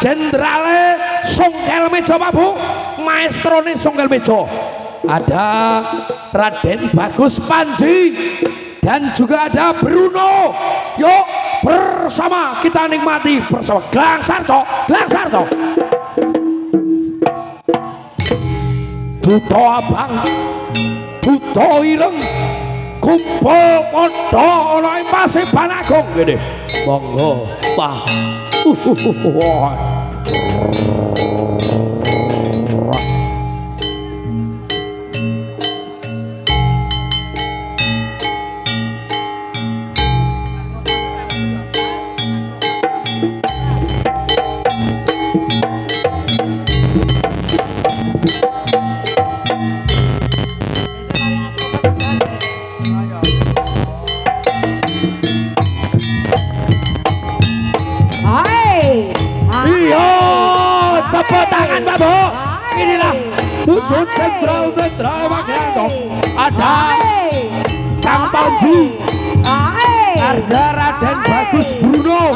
jenderale Songkel Mejo Pak Bu, maestrone Songkel Mejo. Ada Raden Bagus Panji dan juga ada Bruno. Yuk bersama kita nikmati bersama Glang Sarto. Buto Abang, Buto Ireng, kumpul podo ana ing Paseban Agung gini. Monggo, Pak. Tepuk tangan Pak Bu. Inilah wujud sentral Magelang. Ada Kang Panji, ada Raden Bagus Bruno.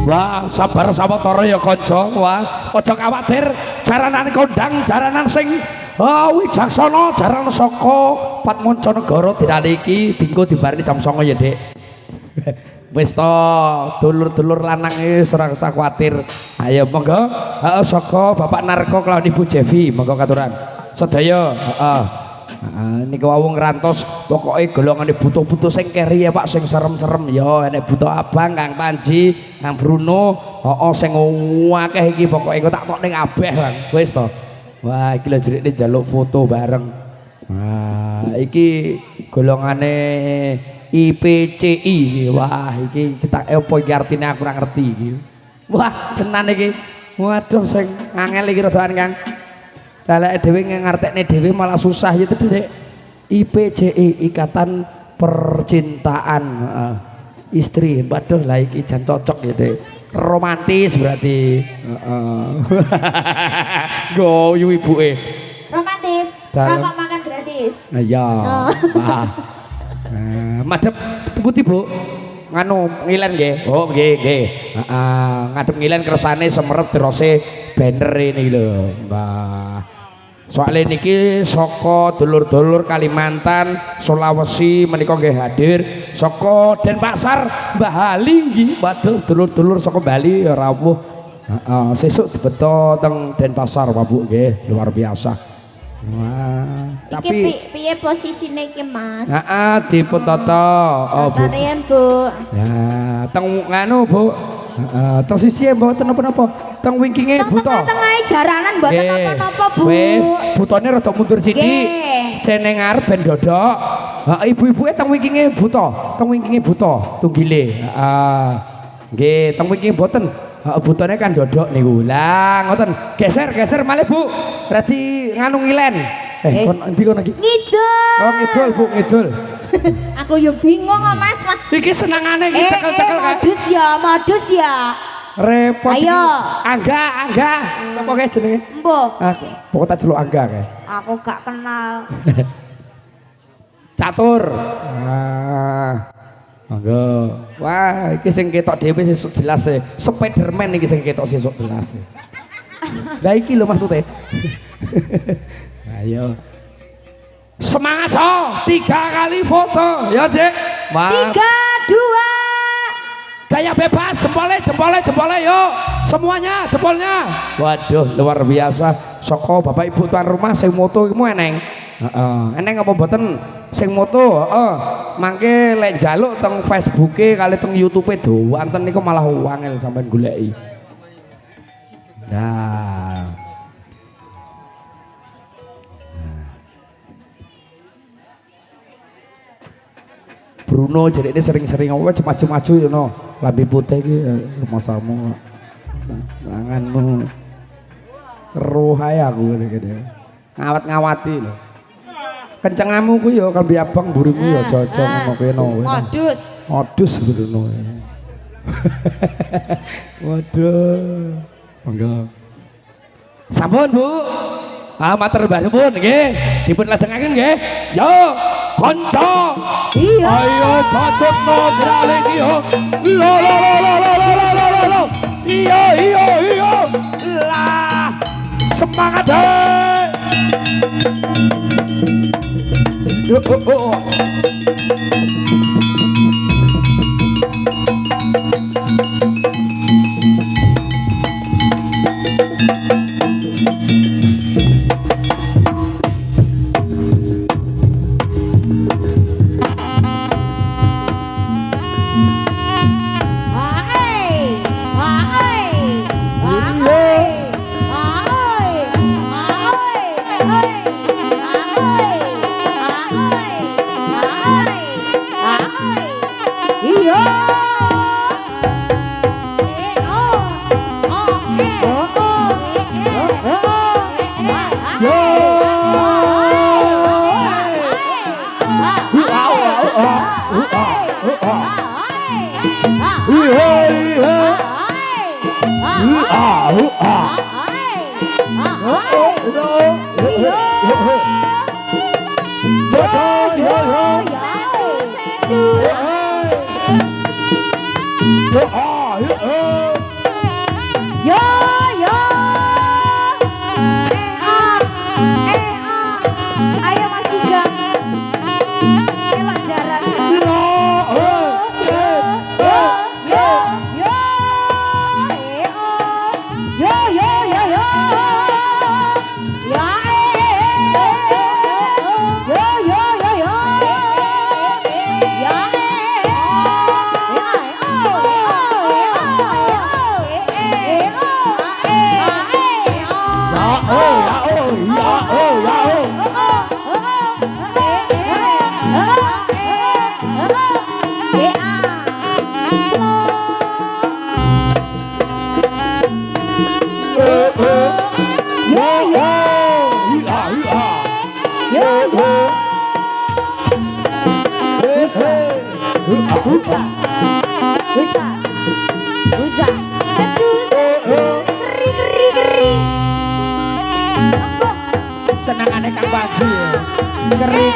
Wah, sabar sawetara ya kanca. Wah, aja kuwatir, jaranan kondang, jaranan sing wijaksana, jaranan saka Patmancanegara dinane iki dinggo dibareni jam 09.00 ya, Dik. Wis to, dulur-dulur lanang wis ora usah kuwatir. Ayo monggo, saka Bapak Narko kelawan Ibu Jevi, monggo katuran. Sedaya, niku wau ngrantos pokoke golongane butuh-butuh sing keri ya Pak, sing serem-serem ya enek Buto Abang, Kang Panji, Kang Bruno, sing akeh iki pokoke engko tak tok ning kabeh Bang. Wis to. Wah, iki lho jerikne njaluk foto bareng. Wah, iki golongane IPCI. Wah, iki kita apa iki artine aku ora ngerti iki. Wah, tenan iki. Waduh sing angel iki rodoan Kang. Lah dhewe ngartekne dhewe malah susah ya itu Dek. IPCI Ikatan Percintaan Istri. Waduh lah iki jan cocok ya Dek. Romantis berarti. Goyu ibuke. Romantis. Rokok makan gratis. Iya. Wah. Madhep putih Bu. Nganu ngilen nggih. Oh nggih nggih. Ngadep ngilen kersane semeret terose banner ini lho. Mbah. Soale niki saka dulur-dulur Kalimantan, Sulawesi menika nggih hadir, saka Denpasar, Mbah Ali nggih. Waduh dulur-dulur saka Bali ya rawuh. Heeh, sesuk dibeto teng Denpasar Pak Bu nggih, luar biasa. Wah, tapi piye posisine iki Mas? heeh dipetoto. Oh, Bu. Tarian Bu. Ya, teng nganu Bu. Heeh, teng sisi mboten napa-napa. Teng wingkinge buta. Tengah-tengah jaranan mboten napa-napa Bu. Wis, butone rada mundur sithik. Nggih. Sene ngarep ben dodok. Heeh, ibu-ibuke teng wingkinge buta. Teng wingkinge buta, tunggile. Heeh. Nggih, teng wingkinge mboten. Heeh, butone kan dodok niku. Lah, ngoten. Geser malih Bu. Berarti nganu ngilen. Kon endi kono iki? Ngidul. Oh, ngidul Bu, ngidul. Aku yo bingung kok Mas. Iki senengane iki cekel-cekel kae. Modus ya. Repot. Ayo. Angga. Sapa kae jenenge? Mbok. Aku pokok tak celuk Angga kae. Aku gak kenal. Catur. Monggo. Wah, iki sing ketok dhewe sesuk jelas e. Spiderman iki sing ketok sesuk jelas e. Lah iki lho maksudnya. Ayo. Semangat so, 3 kali foto ya Dek. 3, 2. Gaya bebas, jempolnya yuk. Semuanya jempolnya. Waduh, luar biasa. Soko bapak ibu tuan rumah sing moto iku eneng. Eneng apa mboten sing moto? Mangke lek njaluk teng Facebooke kali teng YouTube-e doanten niku malah wangel sampean goleki. Nah. Bruno jadi ini sering-sering apa maju-maju you know. Lambe putih iki masamu. Tanganmu keruh ae aku ngene. Ngawat-ngawati lho. Kencengamu ku ya kambi abang burimu ya aja ngono kene. Modus Bruno. Waduh. Monggo. Sampun Bu. Matur nuwun nggih. Dipun lajengaken nggih. Yo, kanca. Iya. Ayo bacotno drale iki yo. Lo. Iya. Lah. Semangat deh. Yo. Ayo Mas Tiga. Lewat jalan. Senangane Kang Panji ya. Keri.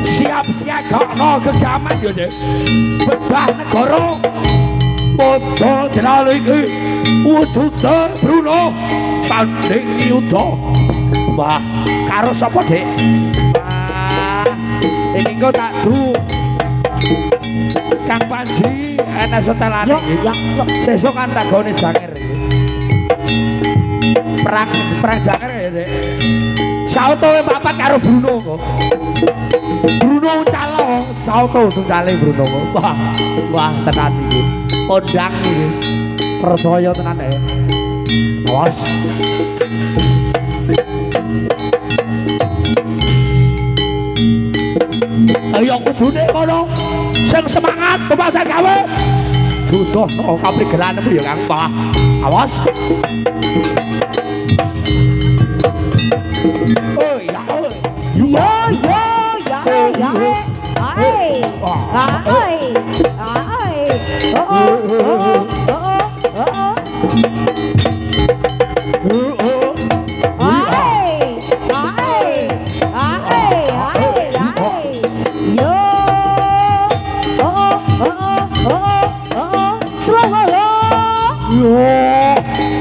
Siap siagakno kegaman yo, Dik. Bebah negara padha dilalu iki wujude Bruno tanding yuda. Wah, karo sapa, Dik? Wah, iki kok tak du Kang Panji ana setelane iki. Sesuk kan tak gone janger iki. Perang janger ya, Dik. Sautowe papat karo Bruno kok. Bruno calo, sauto tunggale Bruno kok. Wah, tenan iki. Kondang iki. Percaya tenan ya. Awas. Ayo kudune kono. Sing semangat kepada gawe. Dudohno kaprigelanmu ya Kang. Wah, awas. Oh ya,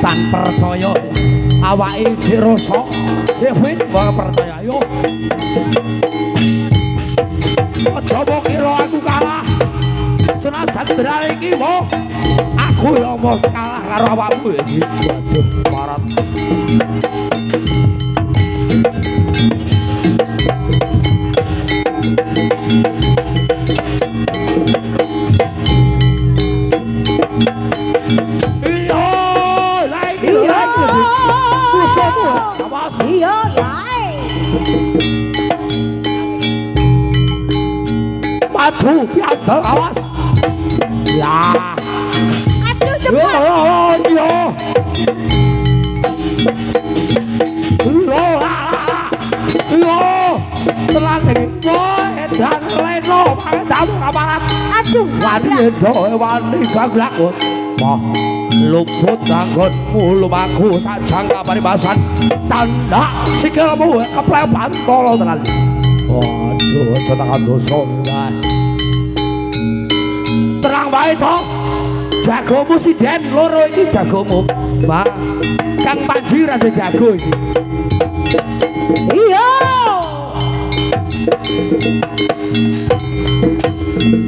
tan percaya awake dirosok Devin wong percaya yo aja mbok kira aku kalah senajan berani iki mo aku yo mau kalah karo awakmu iki waduh parat maju piambal awas lah aduh cepat yo yo telan iki wo edan leno kamu kaparat. Aduh. Wani endo wani gaglak. Wah, luput nganggonmu lumaku sajang kaparibasan. Tanda sikilmu keplepan tolo tenan. Waduh, tetangan dosa. Terang bae, Cok. Jagomu siden loro iki jagomu. Wah, Kang Panji ra jago iki. Iya.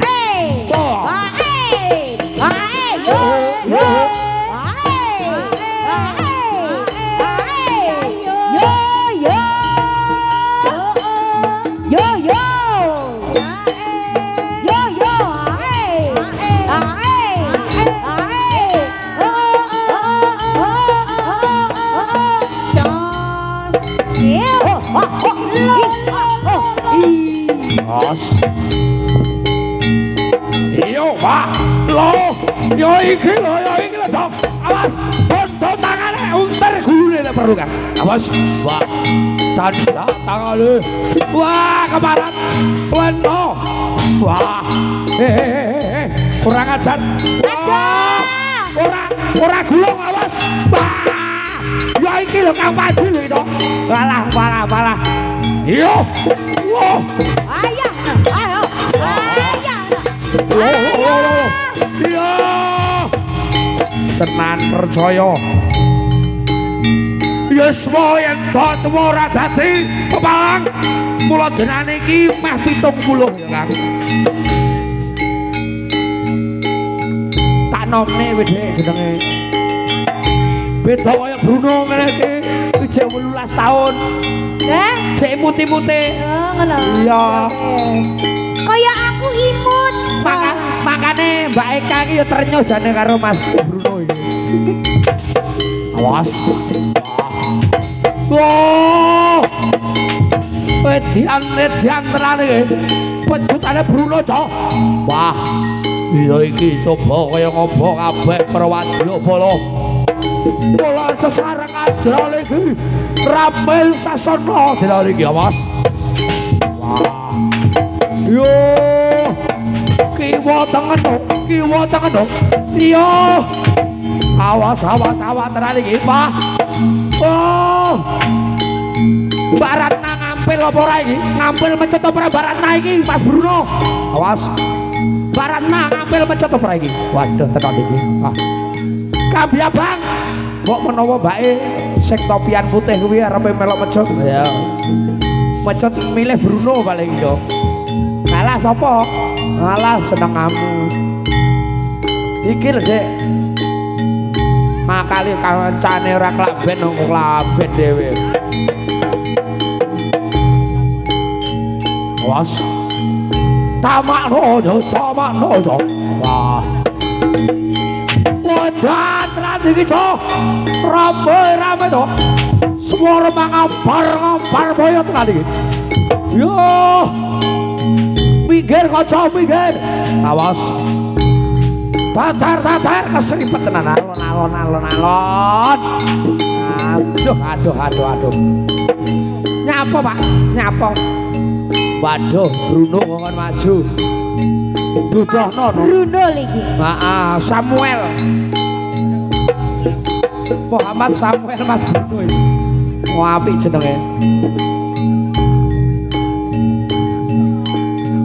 Hey. Oh. Hey. Hey. Yo. Yo. Hey. Hey. Yo. Yo. Yo. Yo. Yo. Yo. Hey. Hey. Os. Iyo, Pak. Lo, yo iki lo, Cok. Awas, bondo tangane unter gulune nek perlu, Kang. Awas. Wah. Tanda tangane. Wah, keparat. Wendo. Wah. Kurang ajar. Wah. Ora gulung, awas. Wah. Yo iki lho Kang Panji lho itu. Walah. Iyo. Wah. Ayo. Iya. Tenan percaya. Yes yen bot ora dadi pepalang. Mula jenane iki meh 70 ya, Kang. Tak nomne wedhe jenenge. Beda kaya Bruno ngene iki. Ijek 18 tahun. Cek muti-muti. Ngono. Iya. Kaya aku imut. Makane Mbak Eka iki ya ternyuh jane karo Mas Bruno iki. Awas. Wah. Edian tenan iki. Pejutane Bruno, Cok. Wah. Iya iki coba kaya ngopo kabeh para wadyabala. Bola sesareng adrale iki. Ramel sasana dilare iki, awas. Wah. Yo. Kiwa tengen dong. Iya. Awas tenan iki, Pak. Oh. Baratna ngampil apa ora iki? Ngampil mencet apa ora Baratna iki, Mas Bruno? Awas. Baratna ngampil mencet apa ora iki? Waduh, tenan iki. Ah. Kambi Abang. Kok menawa mbake sing topian putih kuwi arepe melok mencet. Ya. Mencet milih Bruno paling yo. Kalah sapa? Ngalah seneng kamu. Iki lho, Dek. Makali kancane ora klaben nang klaben dhewe. Was. Tamakno yo. Wah. Wadah tenan iki, Cok. Rame to. Swara ngampar boyo tenan iki. Yo. Minggir kaca, minggir. Awas. Tatar keseripet tenan alon. Aduh. Nyapa, Pak? Nyapa. Waduh, Bruno ngomong maju. Dudohno no. Bruno lagi. Heeh, Samuel. Muhammad Samuel Mas Bruno iki. Wah, apik jenenge.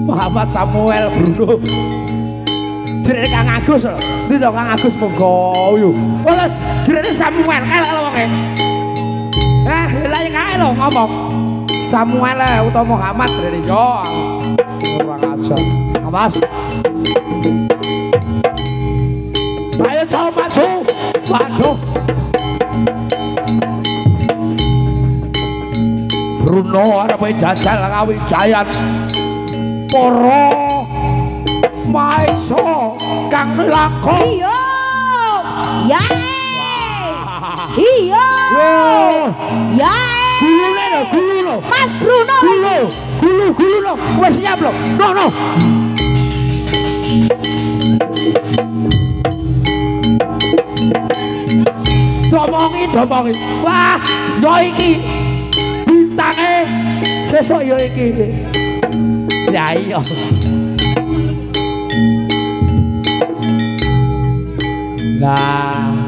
Muhammad Samuel Bruno. Jenenge Kang Agus lho. Iki to Kang Agus monggo yo. Ora jenenge Samuel elek lho wonge. Lah ya kae lho ngomong. Samuel utawa Muhammad jenenge yo. Ora ajar. Awas. Ayo coba maju. Waduh. Bruno arep jajal Kawijayan. Para maisa kang nilakon. Iya. Iya. Ya. Gulune lho. Mas Bruno. Gulu. Wis siap lho. No. Domongi. Wah, yo iki bintange sesuk yo iki. Ya iya. Lah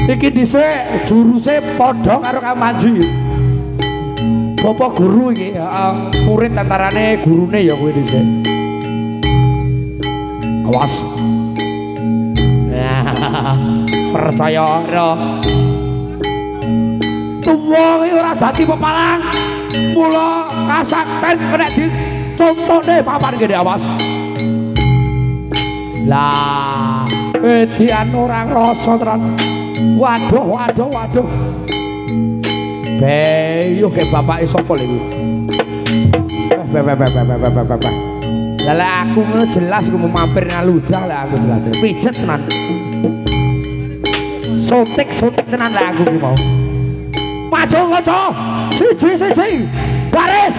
iki dhisik juruse padha karo Kang Panji. Bapak guru iki, heeh, murid antarane gurune ya kuwi dhisik. Awas. Nah, percaya ora. Tuwa iki ora dadi pepalang. Mula kasakten kena dicontone papan gede awas. Lah, edian orang rasa tenan. Waduh, waduh, waduh. Beyo ke bapak sapa lho iki? Lah aku ngono jelas aku mau mampir nang ludah lah aku jelas. Pijet tenan. Sotik tenan lah aku ki mau. Maju ngoco. Siji. Baris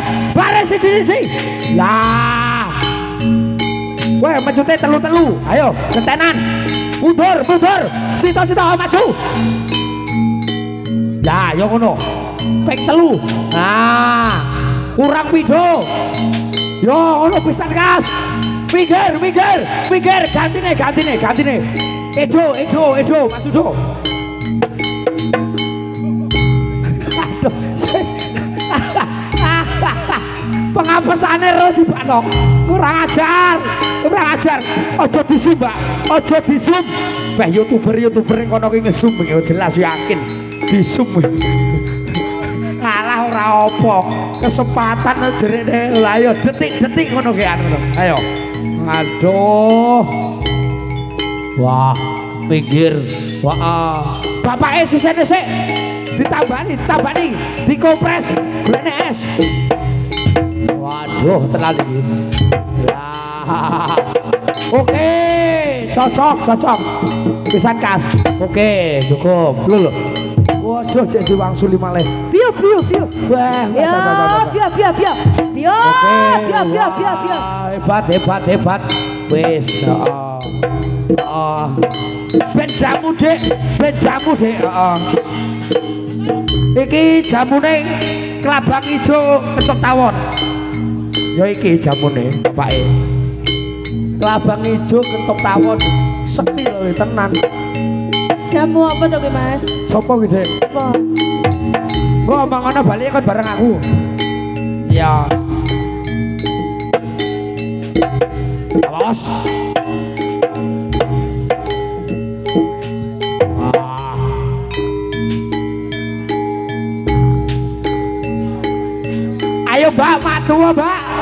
siji. Lah. Weh mejute telu. Ayo, gentenan. Mundur. Sita-sita maju. Lah, yo ngono. Pek telu. Nah, kurang pidho. Yo ngono pisan gas. Mikir. Gantine. Edo, maju do. Aduh. Pengapesane ro dipanok. Kurang ajar. Aja disum, Mbak. Aja disum. Beh youtuber ning kono ki ngesum jelas yakin. Disum. Kalah ora apa. Kesempatan jerene. Lah ayo detik ngono ki anu. Ayo. Aduh. Wah, pinggir. Wah. Bapake sisene sik. Ditambani, dikompres, golekne es. Waduh, tenan iki. Ya. Oke, cocok. Pisan kas. Oke, cukup. Lho. Waduh, cek diwangsuli malih. Piyo. Wah, piyo. Hebat. Wis, ben jamu, Dek. Heeh. Iki jamune kelabang ijo ketok tawon. Ya iki jamune bapake. Kelabang ijo ketok tawon. Sekti lho tenan. Jamu apa to ki, Mas? Sopo ki, Dek? Apa? Kok omong ana bali kon bareng aku. Ya. Awas. Ayo Mbak,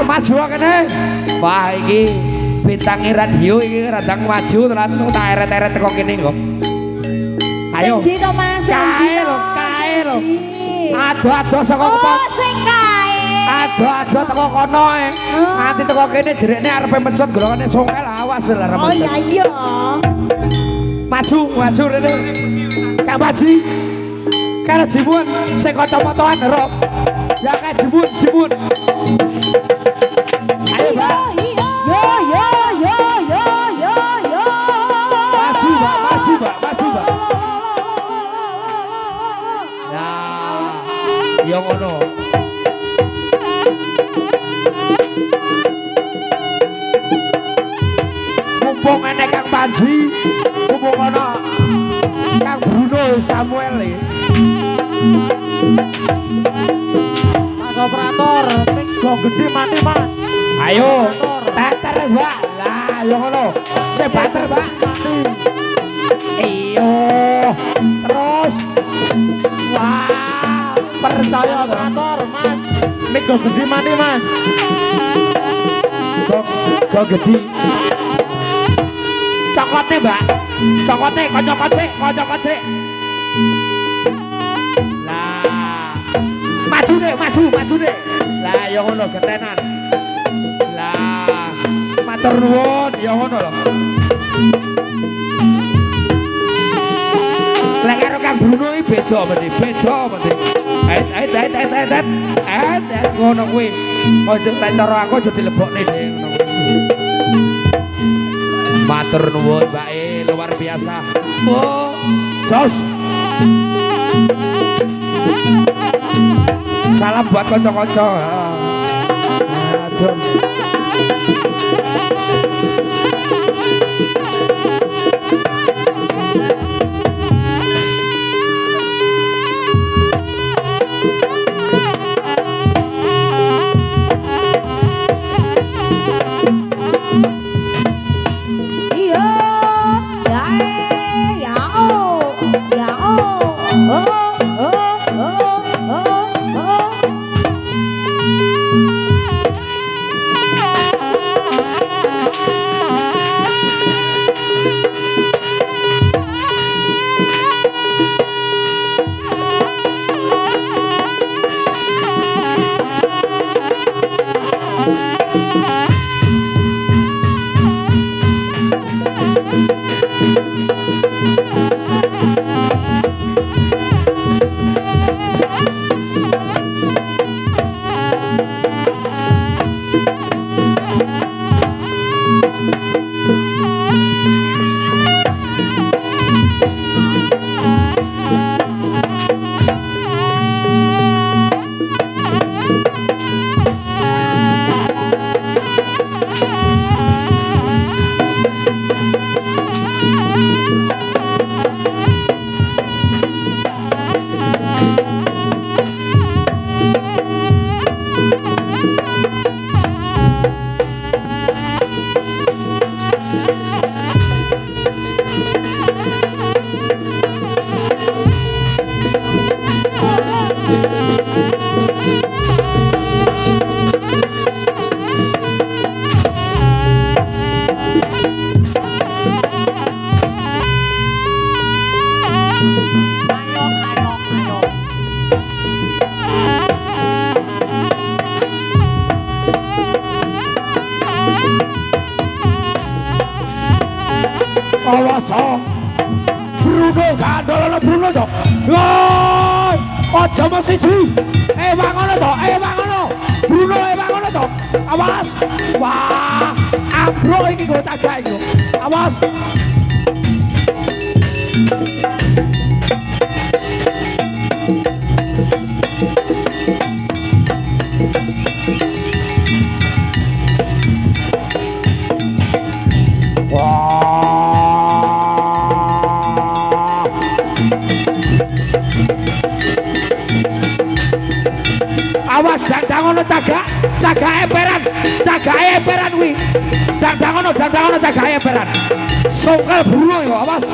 maju kene. Wah iki bintang radio iki radang maju tenan tak eret-eret teko kene kok. Ayo. Sing to Mas? Kae lho. Ado-ado saka kono. Oh, sing kae. Ado-ado teko kono e. Nganti teko kene jerekne arepe mencot golongane songkel awas lho arep. Oh iya. Maju rene. Kak Baji. Karo jimun sing kacamatan ero. Ya kan jimun. Ayo Mbak. Yo. Maju Mbak. Ya ngono. Mumpung enek Kang Panji, mumpung ana Kang Bruno Samuel iki. Mas operator, go gede mati Mas. Ayo, teter Mbak. Lah, yo ngono. Sing banter, Mbak. Iyo. Terus. Wah, percaya operator, Mas. Nek go gede mati, Mas. Go gede. Cokotnya, Mbak. Cokotnya, kocok sik. Maju deh. Lah ya ngono gentenan. Lah matur nuwun ya ngono lho. Lah karo Kang Bruno iki beda mesti. Ait ngono kuwi. Ojo tak cara aku aja dilebokne dhek ngono. Matur nuwun Mbak luar biasa. Oh, jos. Salam buat kanca-kanca. Aduh. awas Bruno gandol Bruno to woi aja mesiji wangono to wangono Bruno wangono to awas wah ambruk iki kok tagak iki awas awas dang ono tagak emperan kuwi dang ono tagak emperan songkel Bruno yo awas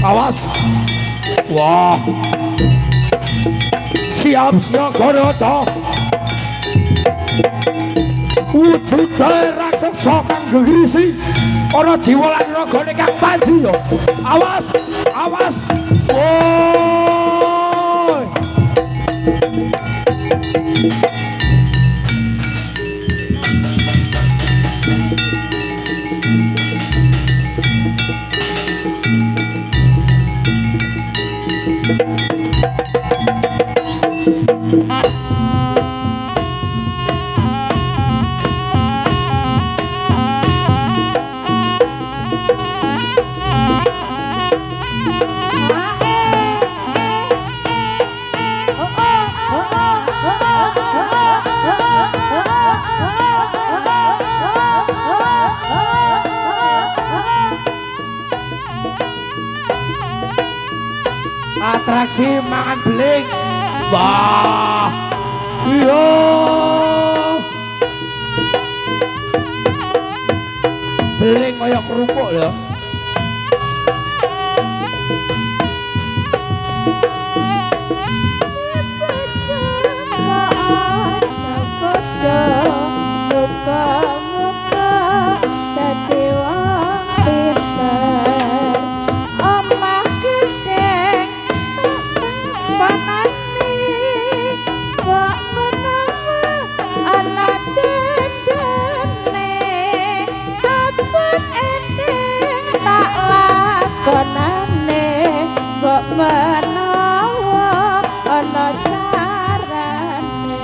awas wah siap Garuda wujude raksasa kang gegrisi ana jiwa lan ragane kang panji yo awas woi atraksi mangan beling wah iya beling kaya kerupuk lho menawa ana carane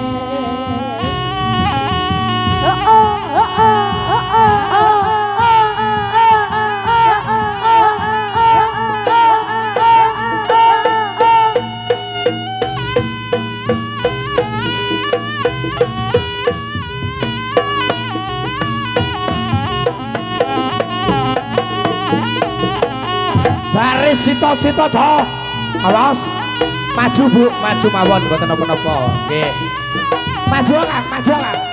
baris sita-sita aja awas maju Bu maju mawon mboten napa-napa nggih maju Kang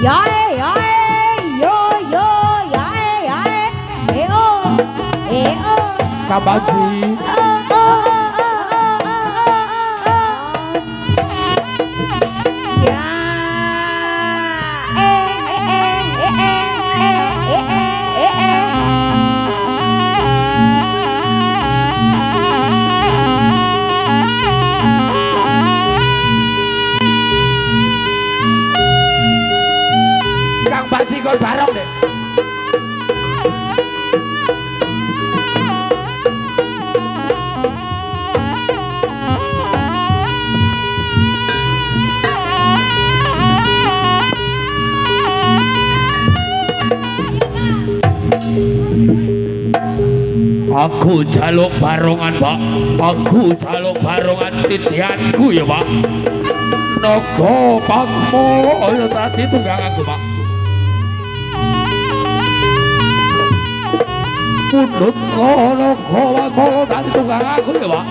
yae yae yo yo yae yae eo eo Kabaji ya Kang Baji kon bareng deh. Aku jaluk barongan, Pak. Aku jaluk barongan titianku ya, Pak. Nogo Pakmo ya tadi tunggang aku, Pak. Pundut nogo Pakmo tadi tunggang aku ya, Pak.